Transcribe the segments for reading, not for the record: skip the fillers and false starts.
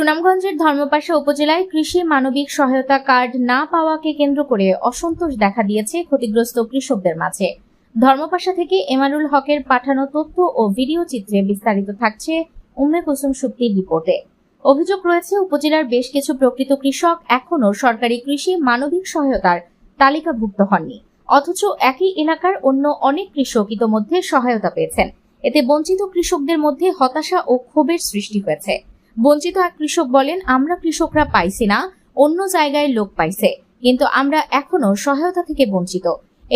সুনামগঞ্জের ধর্মপাশা উপজেলায় কৃষি মানবিক সহায়তা কার্ড না পাওয়াকে কেন্দ্র করে অসন্তোষ দেখা দিয়েছে ক্ষতিগ্রস্ত কৃষকদের মাঝে। ধর্মপাশা থেকে এমানুল হকের পাঠানো তথ্য ও ভিডিও চিত্রে বিস্তারিত থাকছে উম্মে কুসুম সুপ্তির রিপোর্টে। অভিযোগ রয়েছে, উপজেলার বেশ কিছু প্রকৃত কৃষক এখনও সরকারি কৃষি মানবিক সহায়তার তালিকাভুক্ত হননি, অথচ একই এলাকার অন্য অনেক কৃষক ইতোমধ্যে সহায়তা পেয়েছেন। এতে বঞ্চিত কৃষকদের মধ্যে হতাশা ও ক্ষোভের সৃষ্টি হয়েছে। বঞ্চিত এক কৃষক বলেন, আমরা কৃষকরা পাইছি না, অন্য জায়গায় লোক পাইছে, কিন্তু আমরা এখনো সহায়তা থেকে বঞ্চিত।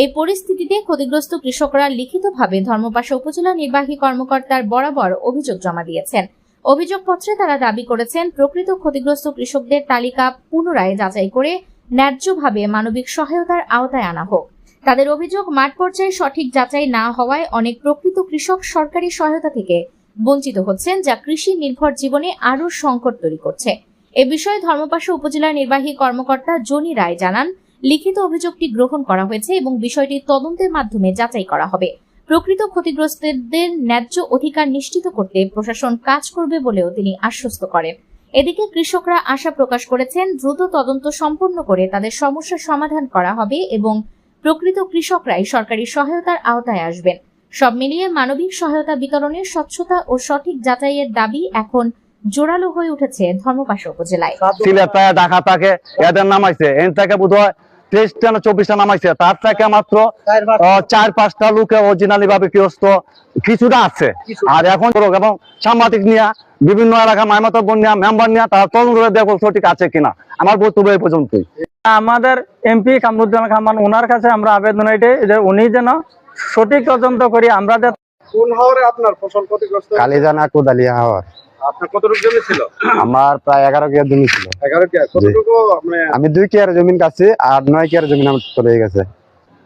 এই পরিস্থিতিতে ক্ষতিগ্রস্ত কৃষকরা লিখিতভাবে ধর্মপাশা উপজেলা নির্বাহী কর্মকর্তার বরাবর অভিযোগ জমা দিয়েছেন। অভিযোগপত্রে তারা দাবি করেছেন, প্রকৃত ক্ষতিগ্রস্ত কৃষকদের তালিকা পুনরায় যাচাই করে ন্যায্যভাবে মানবিক সহায়তার আওতায় আনা হোক। তাদের অভিযোগ, মাঠ পর্যায়ে সঠিক যাচাই না হওয়ায় অনেক প্রকৃত কৃষক সরকারি সহায়তা থেকে বঞ্চিত হচ্ছেন, যা কৃষি নির্ভর জীবনে আরও সংকট তৈরি করছে। এ বিষয়ে ধর্মপাশা উপজেলা নির্বাহী কর্মকর্তা জনি রায় জানান, লিখিত অভিযোগটি গ্রহণ করা হয়েছে এবং বিষয়টি তদন্তের মাধ্যমে যাচাই করা হবে। প্রকৃত ক্ষতিগ্রস্তদের ন্যায্য অধিকার নিশ্চিত করতে প্রশাসন কাজ করবে বলেও তিনি আশ্বস্ত করেন। এদিকে কৃষকরা আশা প্রকাশ করেছেন, দ্রুত তদন্ত সম্পন্ন করে তাদের সমস্যার সমাধান করা হবে এবং প্রকৃত কৃষকরাই সরকারি সহায়তার আওতায় আসবেন। সব মিলিয়ে মানবিক সহায়তা বিতরণের স্বচ্ছতা ও সঠিক যাচাইয়ের দাবি এখন জোরালো হয়ে উঠেছে ধর্মপাশা উপজেলায়। সিলেটে ঢাকা থেকে এদের নামাইছে, এন থেকে বোধহয় 23টা না 24টা নামাইছে, তার থেকে মাত্র 4-5টা লোকে অরিজিনালি ভাবে গৃহস্থ কিছুটা আছে। আর এখন এবং সাংবাদিক নিয়ে বিভিন্ন এলাকা মাইমাতব্য নিয়ে মেম্বার নিয়ে তারা তদন্ত করে দেখো সঠিক আছে কিনা। আমার বক্তব্য এই পর্যন্তই। আমাদের এমপি কামরুজ্জামান খান ওনার কাছে আমরা আবেদন এটাই যে উনি যেন সঠিক তদন্ত করি। আমরা কোন হাওরে আপনার ফসল ক্ষতিগ্রস্ত? কালিজানা কোদালিয়া হাওর। আপনার কতটুকু জমি ছিল? আমার প্রায় 11 কেয়ার জমি ছিল। 11 কেয়ার? কতটুকু? আমি 2 কেয়ার জমি কাছে আর 9 কেয়ার জমি আমার চলে গেছে।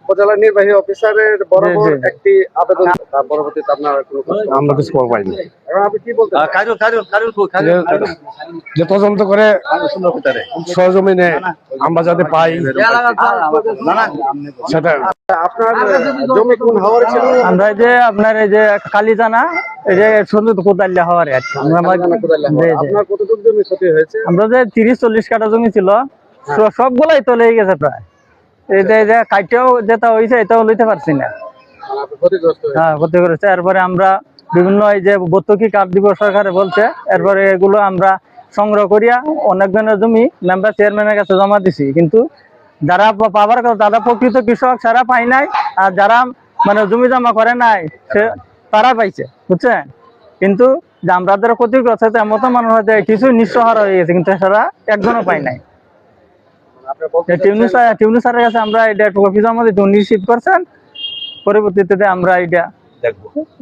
উপজেলা নির্বাহী অফিসারের বরাবর একটি আবেদন, তার পরবর্তীতে আপনার কোনো আমরা তো খবর পাইনি। এখন আপনি কি বলতে যে তদন্ত করে সরজমিনে আমরা যাতে পাই সেটা। আপনার জমি কোন হাওরে ছিল? আমরা যে আপনার এই যে কালিজানা এই যে সুন্দর কোদালিয়া হওয়ার আপনার কতটুকু জমি ক্ষতি হয়েছে? আমরা যে 30-40 কাঠা জমি ছিল সবগুলাই তো লেগে গেছে প্রায়। এই যে কাইটাও যেটা হয়েছে এটাও লইতে পারছি না। হ্যাঁ, ক্ষতি করেছে। এরপরে আমরা বিভিন্ন এই যে ভর্তুকি কার্ড দিব সরকারে বলছে, এরপরে এগুলো আমরা সংগ্রহ করিয়া অনেকজনের জমি মেম্বার চেয়ারম্যানের কাছে জমা দিছি, কিন্তু যারা পাবার কথা তারা প্রকৃত কৃষক সারা পাই নাই, আর যারা মানে জমি জমা করে নাই সে তারা পাইছে, বুঝছেন। কিন্তু আমরা যারা ক্ষতিগ্রস্ত এমন মানুষ হয়েছে কিছু নিঃসহারা হয়ে গেছে, কিন্তু সারা একজনও পাই নাই। টিউনু স্যারের কাছে আমরা এটা কপি জমা দিতে উনি রিসিভ করছেন, পরবর্তীতে আমরা এটা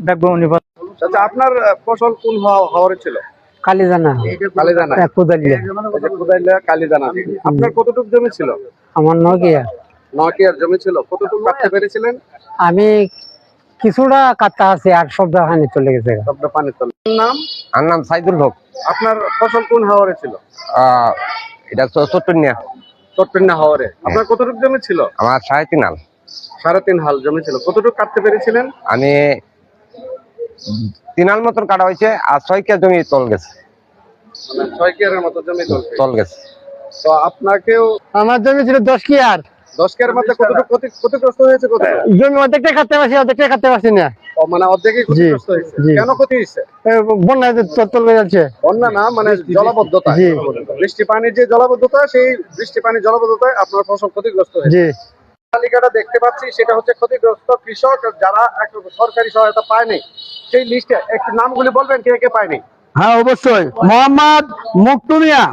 দেখবো উনি। আচ্ছা, আপনার ফসল কোন হাওরে ছিল? কালিজানা কোদালিয়া কালিজানা। আপনার কতটুকু জমি ছিল? আমার 9 কেয়ার জমি ছিল। কতটুকু কাটতে পেরেছিলেন? আমি কিছুটা কাটতে আছে, আর সবটা পানি চলে গেছে। সবটা পানি চলে। নাম? আমার নাম সাইদুল হক। আপনার ফসল কোন হাওরে ছিল? এটা চট্টনিয়া। চট্টনিয়া হাওরে। আপনার কতটুকু জমি ছিল? আমার 3.5 হাল। 3.5 হাল জমি ছিল। কতটুকু কাটতে পেরেছিলেন? আমি 3 হাল মতন কাটা হয়েছে, আর 6 কেয়ার জমি তল গেছে। মানে 6 কেয়ারের মতো জমি তল গেছে। তো আপনাকেও? আমার জমি ছিল 10 কেয়ার। 10 কেয়ারের মধ্যে কতটুকু ক্ষতিগ্রস্ত হয়েছে? জমি অর্ধেকটা কাটতে পারছি, অর্ধেকটা কাটতে পারছি না। মানে অর্ধেকই ক্ষতিগ্রস্ত হয়েছে। কেন ক্ষতি হয়েছে? বন্যায় তল হয়ে যাচ্ছে। বন্যা না, মানে জলাবদ্ধতা। বৃষ্টি পানির যে জলাবদ্ধতা, সেই বৃষ্টি পানির জলাবদ্ধতায় আপনার ফসল ক্ষতিগ্রস্ত হয়েছে। তালিকাটা দেখতে পাচ্ছি, সেটা হচ্ছে ক্ষতিগ্রস্ত কৃষক যারা সরকারি সহায়তা পায়নি। সেই লিস্টে একটু নামগুলি বলবেন কে কে পায়নি? হ্যাঁ, অবশ্যই। মোহাম্মদ মুক্তু মিয়া,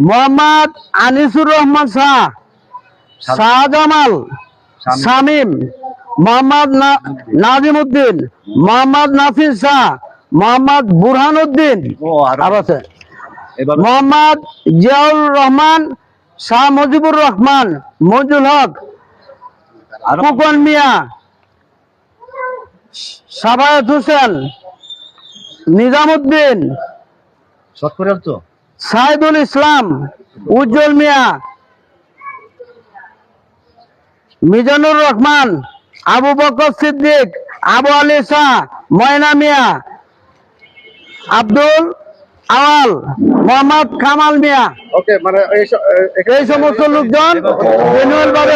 মোহাম্মদ আনিসুর রহমান শাহ, শাহজামাল শামীম, মোহাম্মদ নাজিম উদ্দিন, মোহাম্মদ নাফিস শাহ, মোহাম্মদ বুরহান উদ্দিন, মোহাম্মদ জিয়াউর রহমান, শাহ মুজিবুর রহমান, মজুল হক, ফুকন মিয়া, সাবায়ত হোসেন, নিজামুদ্দিন, সাইদুল ইসলাম, উজ্জ্বল মিয়া, মিজানুর রহমান, আবু বকর সিদ্দিক, আবু আলী শাহ, ময়না মিয়া, আব্দুল আওয়াল মোহাম্মদ কামাল মিয়া ওকে, মানে এই সমস্ত লোকজন ম্যানুয়াল ভাবে